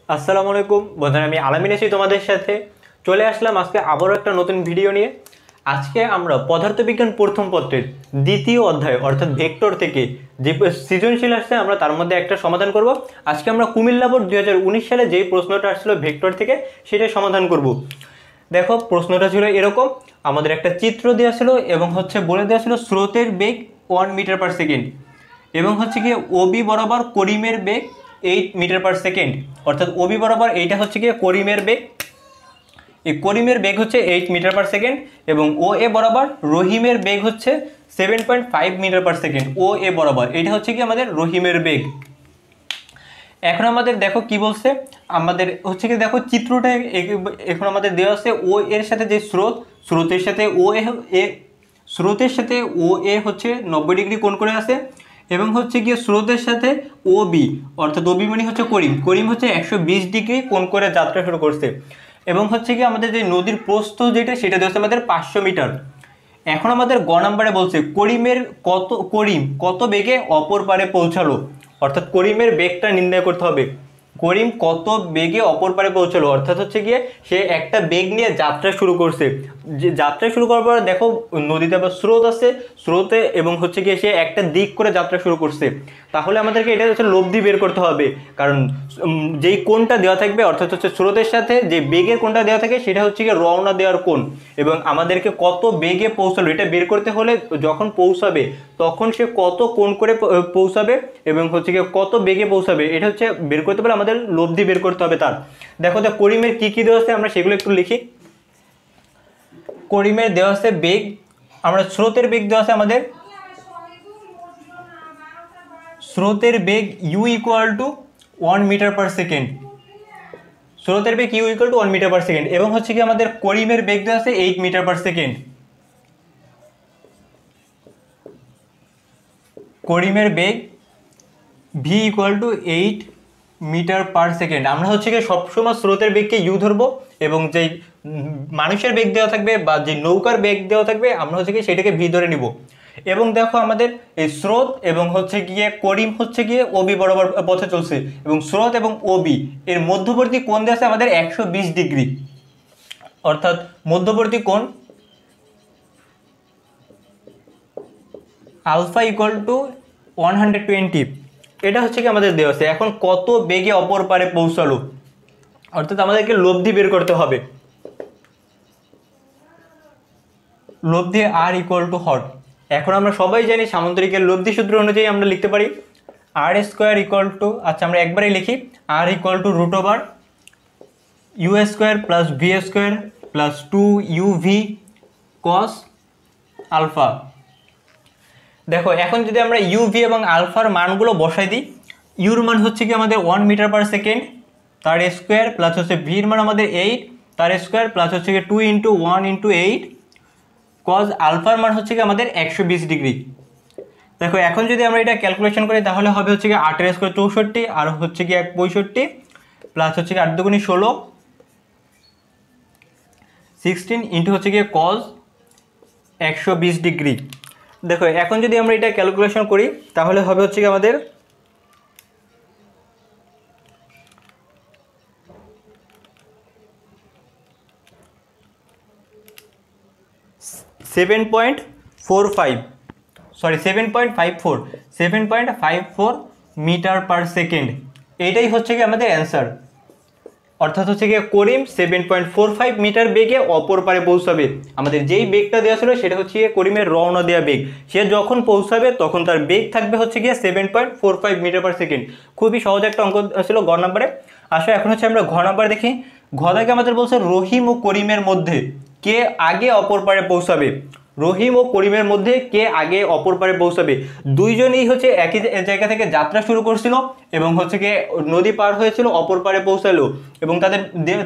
আসসালামু আলাইকুম বন্ধুরা, আমি আলামিন আছি তোমাদের সাথে। চলে আসলাম আজকে আবারও একটা নতুন ভিডিও নিয়ে। আজকে আমরা পদার্থবিজ্ঞান প্রথম পত্রের দ্বিতীয় অধ্যায় অর্থাৎ ভেক্টর থেকে যে সৃজনশীল আসছে আমরা তার মধ্যে একটা সমাধান করব। আজকে আমরা কুমিল্লা বোর্ড 2019 সালে যেই প্রশ্নটা আসছিল ভেক্টর থেকে সেটাই সমাধান করব। দেখো, প্রশ্নটা ছিল এরকম। আমাদের একটা চিত্র দেওয়া ছিল এবং বলে দেওয়া ছিল স্রোতের বেগ 1 মিটার পার সেকেন্ড এবং গিয়ে ওবি বরাবর করিমের বেগ 8 মিটার পার সেকেন্ড। অর্থাৎ ওবি বরাবর এইটা গিয়ে করিমের বেগ, এই করিমের বেগ 8 মিটার পার সেকেন্ড এবং ও এ বরাবর রহিমের বেগ 7.5 মিটার পার সেকেন্ড। ও এ বরাবর এইটা কি আমাদের রহিমের বেগ। এখন আমাদের দেখো কি বলছে, আমাদের কি দেখো চিত্রটা এখন আমাদের দেওয়া আছে ও এর সাথে যে স্রোতের সাথে ও এ স্রোতের সাথে ও এ 90 ডিগ্রি কোণ করে আছে এবং গিয়ে স্রোতের সাথে ও বি অর্থাৎ ও বি মানে করিম 120 ডিগ্রি কোণ করে যাত্রা শুরু করছে এবং কি আমাদের যে নদীর প্রস্থ যেটা সেটা দেওয়া আছে আমাদের 500 মিটার। এখন আমাদের গ নাম্বারে বলছে করিম কত বেগে অপর পারে পৌঁছালো, অর্থাৎ করিমের বেগটা নির্ণয় করতে হবে। করিম কত বেগে অপর পারে পৌঁছালো অর্থাৎ গিয়ে সে একটা বেগ নিয়ে যাত্রা শুরু করছে। যে যাত্রা শুরু করার পর দেখো নদীতে আবার স্রোত আছে, স্রোতে এবং গিয়ে সে একটা দিক করে যাত্রা শুরু করছে। তাহলে আমাদেরকে এটা লব্ধি বের করতে হবে, কারণ যেই কোণটা দেওয়া থাকবে অর্থাৎ স্রোতের সাথে যে বেগের কোণটা দেওয়া থাকে সেটা গিয়ে রওনা দেওয়ার কোণ এবং আমাদেরকে কত বেগে পৌঁছালো এটা বের করতে হলে যখন পৌঁছাবে তখন সে কত কোণ করে পৌঁছাবে এবং গিয়ে কত বেগে পৌঁছাবে এটা বের করতে পারলে আমাদের লব্ধি বের করতে হবে তার। দেখো করিমের কি দেওয়া আছে আমরা সেগুলো একটু লিখি। করিমের দেওয়া আছে বেগ, আমরা স্রোতের বেগ দেওয়া আছে আমাদের স্রোতের বেগ u equal to 1 metre per second. স্রোতের বেগ u equal to 1 metre per second এবং কি আমাদের করিমের বেগ দেওয়া আছে 8 মিটার পার সেকেন্ড। করিমের বেগ v equal to 8 metre per second. আমরা কি সবসময় স্রোতের বেগকে u ধরবো এবং যেই মানুষের বেগ দেওয়া থাকবে বা যে নৌকার বেগ দেওয়া থাকবে আমরা কি সেটাকে v ধরে নিব। এবং দেখো আমাদের এই স্রোত এবং গিয়ে করিম গিয়ে ওবি বরাবর পথে চলছে এবং স্রোত এবং ওবি এর মধ্যবর্তী কোণ দেওয়া আছে আমাদের 120 ডিগ্রি, অর্থাৎ মধ্যবর্তী কোণ আলফা ইকুয়াল টু 120। এটা কি আমাদের দেওয়া আছে। এখন কত বেগে অপর পারে পৌঁছালো অর্থাৎ আমাদেরকে লব্ধি বের করতে হবে। লব্ধি আর ইকুয়াল টু হট। এখন আমরা সবাই জানি সামান্তরিকের লব্ধি সূত্র অনুযায়ী আমরা লিখতে পারি আর স্কোয়ার ইকুয়াল টু, আচ্ছা আমরা একবারেই লিখি, আর equal to root over u square plus v square plus 2uv cos alpha. দেখো এখন যদি আমরা ইউভি এবং আলফার মানগুলো বসাই দিই, ইউর মান কি আমাদের 1 মিটার পার সেকেন্ড তার স্কোয়ার প্লাস ভির মান আমাদের 8 তার square plus 2 into 1 into 8 cos আলফার মান কি আমাদের 120 ডিগ্রি। দেখো এখন যদি আমরা এটা ক্যালকুলেশন করি তাহলে হবে কি 8 এর স্কোয়ার 64 আর কি 65 প্লাস 8 দুগুণী 16 16 ইন্টু কি কজ 120 ডিগ্রি। দেখো এখন যদি আমরা এটা ক্যালকুলেশন করি তাহলে হবে কি আমাদের 7.54 মিটার পার সেকেন্ড। এইটাই কি আমাদের অ্যান্সার। অর্থাৎ কি করিম 7.45 মিটার বেগে অপর পারে পৌঁছাবে। আমাদের যেই বেগটা দেওয়া ছিল সেটা করিমের রওনা দেওয়া বেগ, সে যখন পৌঁছাবে তখন তার বেগ থাকবে 7.45 মিটার পার সেকেন্ড। খুবই সহজ একটা অঙ্ক ছিল গ নাম্বারে। আসলে এখন আমরা ঘ নাম্বার দেখি। ঘ থেকে আমাদের বলছে রহিম ও করিমের মধ্যে কে আগে অপর পারে পৌঁছাবে। রহিম ও করিমের মধ্যে কে আগে অপর পারে পৌঁছাবে। দুইজনই একই জায়গা থেকে যাত্রা শুরু করছিল এবং কি নদী পার হয়েছিল অপর পারে পৌঁছালো এবং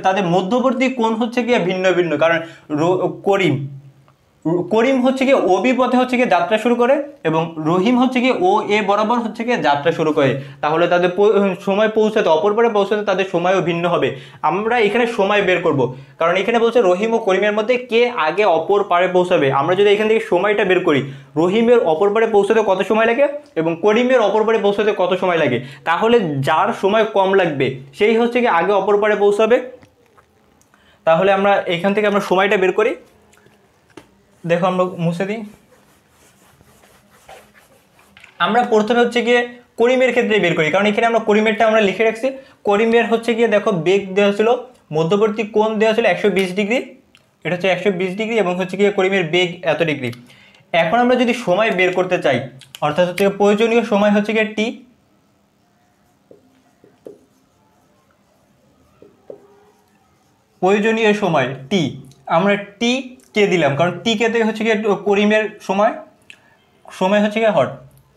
তাদের মধ্যবর্তী কোণ গিয়ে ভিন্ন ভিন্ন, কারণ করিম হচ্ছে গিয়ে ওবি পথে হচ্ছে গিয়ে যাত্রা শুরু করে এবং রহিম হচ্ছে গিয়ে ও এ বরাবর হচ্ছে গিয়ে যাত্রা শুরু করে। তাহলে তাদের সময় পৌঁছাতে, অপর পারে পৌঁছাতে তাদের সময়ও ভিন্ন হবে। আমরা এখানে সময় বের করব, কারণ এখানে বলছে রহিম ও করিমের মধ্যে কে আগে অপর পারে পৌঁছাবে। আমরা যদি এখান থেকে সময়টা বের করি, রহিমের অপর পারে পৌঁছাতে কত সময় লাগে এবং করিমের অপর পারে পৌঁছাতে কত সময় লাগে, তাহলে যার সময় কম লাগবে সেই হচ্ছে গিয়ে আগে অপর পারে পৌঁছাবে। তাহলে আমরা এখান থেকে আমরা সময়টা বের করি। দেখো আমরা মুছে দিই। আমরা প্রথমে হচ্ছে গিয়ে করিমের ক্ষেত্রে বের করি, কারণ এখানে আমরা করিমেরটা আমরা লিখে রাখছি। করিমের হচ্ছে গিয়ে দেখো বেগ দেওয়া ছিল, মধ্যবর্তী কোণ দেওয়া ছিল 120 ডিগ্রি, এটা হচ্ছে 120 ডিগ্রি এবং হচ্ছে গিয়ে করিমের বেগ এত ডিগ্রি। এখন আমরা যদি সময় বের করতে চাই, অর্থাৎ হচ্ছে প্রয়োজনীয় সময় হচ্ছে গিয়ে টি, প্রয়োজনীয় সময় টি, আমরা টি কে দিলাম, কারণ টি কে থেকে হচ্ছে গিয়ে করিমের সময় হচ্ছে গিয়ে হট।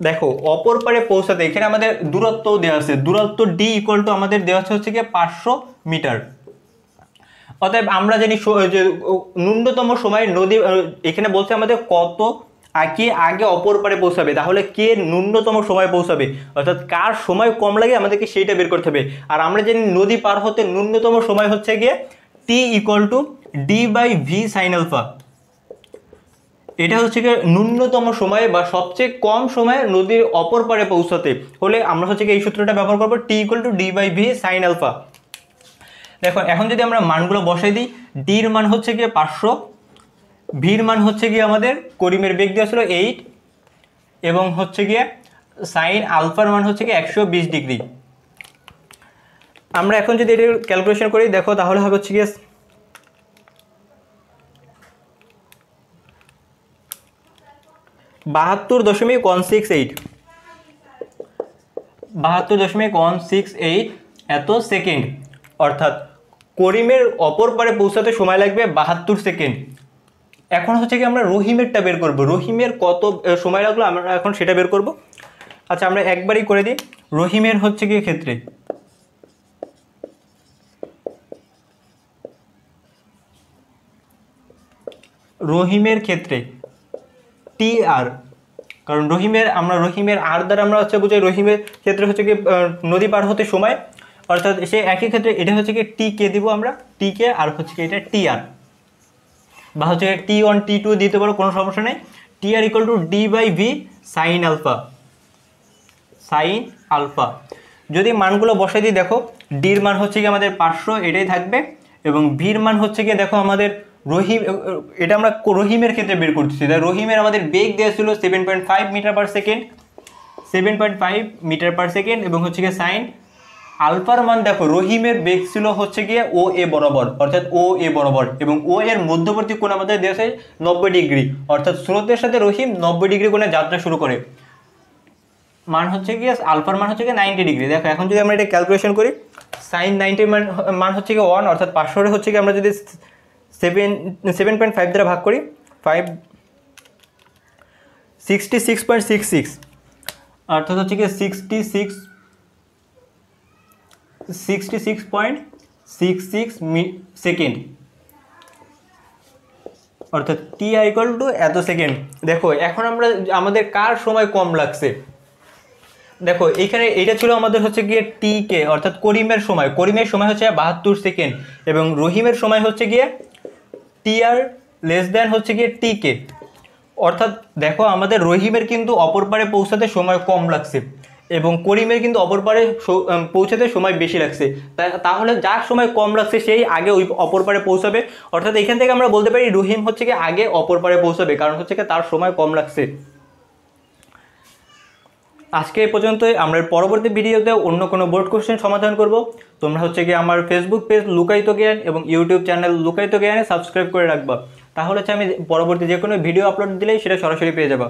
দেখো অপর পারে পৌঁছাতে এখানে আমাদের দূরত্ব দেওয়া আছে, দূরত্ব ডি ইকুয়াল টু আমাদের দেওয়া হচ্ছে গিয়ে 500 মিটার। অতএব আমরা জানি যে ন্যূনতম সময় নদী, এখানে বলছে আমাদের কত কে আগে অপর পারে পৌঁছাবে, তাহলে কে ন্যূনতম সময় পৌঁছাবে, অর্থাৎ কার সময় কম লাগে আমাদেরকে সেইটা বের করতে হবে। আর আমরা জানি নদী পার হতে ন্যূনতম সময় হচ্ছে গিয়ে t equal to d by v sine alpha. এটা হচ্ছে গিয়ে ন্যূনতম সময়ে বা সবচেয়ে কম সময়ে নদীর অপর পারে পৌঁছাতে হলে আমরা হচ্ছে গিয়ে এই সূত্রটা ব্যবহার করবো, t equal to d by v sine alpha. দেখো এখন যদি আমরা মানগুলো বসাই দিই, ডির মান হচ্ছে গিয়ে 500, ভির মান হচ্ছে গিয়ে আমাদের করিমের বেগ দেওয়া ছিল 8 এবং হচ্ছে গিয়ে সাইন আলফার মান হচ্ছে গিয়ে 120 ডিগ্রি। আমরা এখন যদি এটা ক্যালকুলেশন করি দেখো তাহলে হবে হচ্ছে গিয়ে 72.168, 72.168 এত সেকেন্ড, অর্থাৎ করিমের অপর পারে পৌঁছাতে সময় লাগবে 72 সেকেন্ড। এখন হচ্ছে কি আমরা রহিমেরটা বের করব, রহিমের কত সময় লাগলো আমরা এখন সেটা বের করব। আচ্ছা আমরা একবারই করে দিই। রহিমের হচ্ছে কি ক্ষেত্রে টি আর, কারণ রহিমের আর দ্বারা আমরা হচ্ছে বুঝাই রহিমের ক্ষেত্রে হচ্ছে কি নদী পার হতে সময়, অর্থাৎ সে একই ক্ষেত্রে এটা হচ্ছে কি টি কে দিব আমরা, টি কে, আর হচ্ছে কি এটা টি আর, বা হচ্ছে T1 T2 দিতে পারো, কোনো সমস্যা নেই। টি আর equal to d by v sine alpha. যদি মানগুলো বসাই দিই দেখো, ডির মান হচ্ছে কি আমাদের 500, এটাই থাকবে, এবং ভির মান হচ্ছে কি দেখো আমাদের রহিম, এটা আমরা রহিমের ক্ষেত্রে বের করতেছি, তাই রহিমের আমাদের বেগ দেওয়া ছিল 7.5 metre per second, 7.5 metre per second, এবং হচ্ছে গিয়ে সাইন আলফার মান দেখো রহিমের বেগ ছিল হচ্ছে গিয়ে ও এ বরাবর, অর্থাৎ ও এ বরাবর, এবং ও এর মধ্যবর্তী কোণ আমাদের দেওয়া আছে 90 ডিগ্রি, অর্থাৎ স্রোতের সাথে রহিম 90 ডিগ্রি কোণে যাত্রা শুরু করে। মান হচ্ছে গিয়ে আলফার মান হচ্ছে গিয়ে 90 ডিগ্রি। দেখো এখন যদি আমরা এটা ক্যালকুলেশন করি, সাইন 90 মান হচ্ছে গিয়ে 1, অর্থাৎ 500 হচ্ছে গিয়ে আমরা যদি 7.5 দ্বারা ভাগ করি, 5 66.66, অর্থাৎ হচ্ছে গিয়ে 66.66 সেকেন্ড, অর্থাৎ টি আর ইকুয়াল টু এত সেকেন্ড। দেখো এখন আমরা আমাদের কার সময় কম লাগছে, দেখো এখানে এটা ছিল আমাদের হচ্ছে গিয়ে টি কে, অর্থাৎ করিমের সময় হচ্ছে 72 সেকেন্ড, এবং রহিমের সময় হচ্ছে গিয়ে টি আর লেস দেন হচ্ছে গিয়ে টি কে, অর্থাৎ দেখো আমাদের রহিমের কিন্তু অপর পারে পৌঁছাতে সময় কম লাগছে এবং করিমের কিন্তু অপর পারে পৌঁছাতে সময় বেশি লাগছে। তাহলে যার সময় কম লাগছে সেই আগে ওই অপর পারে পৌঁছাবে, অর্থাৎ এখান থেকে আমরা বলতে পারি রহিম হচ্ছে কি আগে অপর পারে পৌঁছাবে, কারণ হচ্ছে কি তার সময় কম লাগছে। আজকে এই পর্যন্তই। আমরা পরবর্তী ভিডিওতে অন্য কোনো বোর্ড কোশ্চেন সমাধান করব। তোমরা হচ্ছে কি আমার ফেসবুক পেজ লুকায়িত জ্ঞান এবং ইউটিউব চ্যানেল লুকায়িত জ্ঞানে সাবস্ক্রাইব করে রাখবা, তাহলে হচ্ছে আমি পরবর্তী যে কোনো ভিডিও আপলোড দিলেই সেটা সরাসরি পেয়ে যাবা।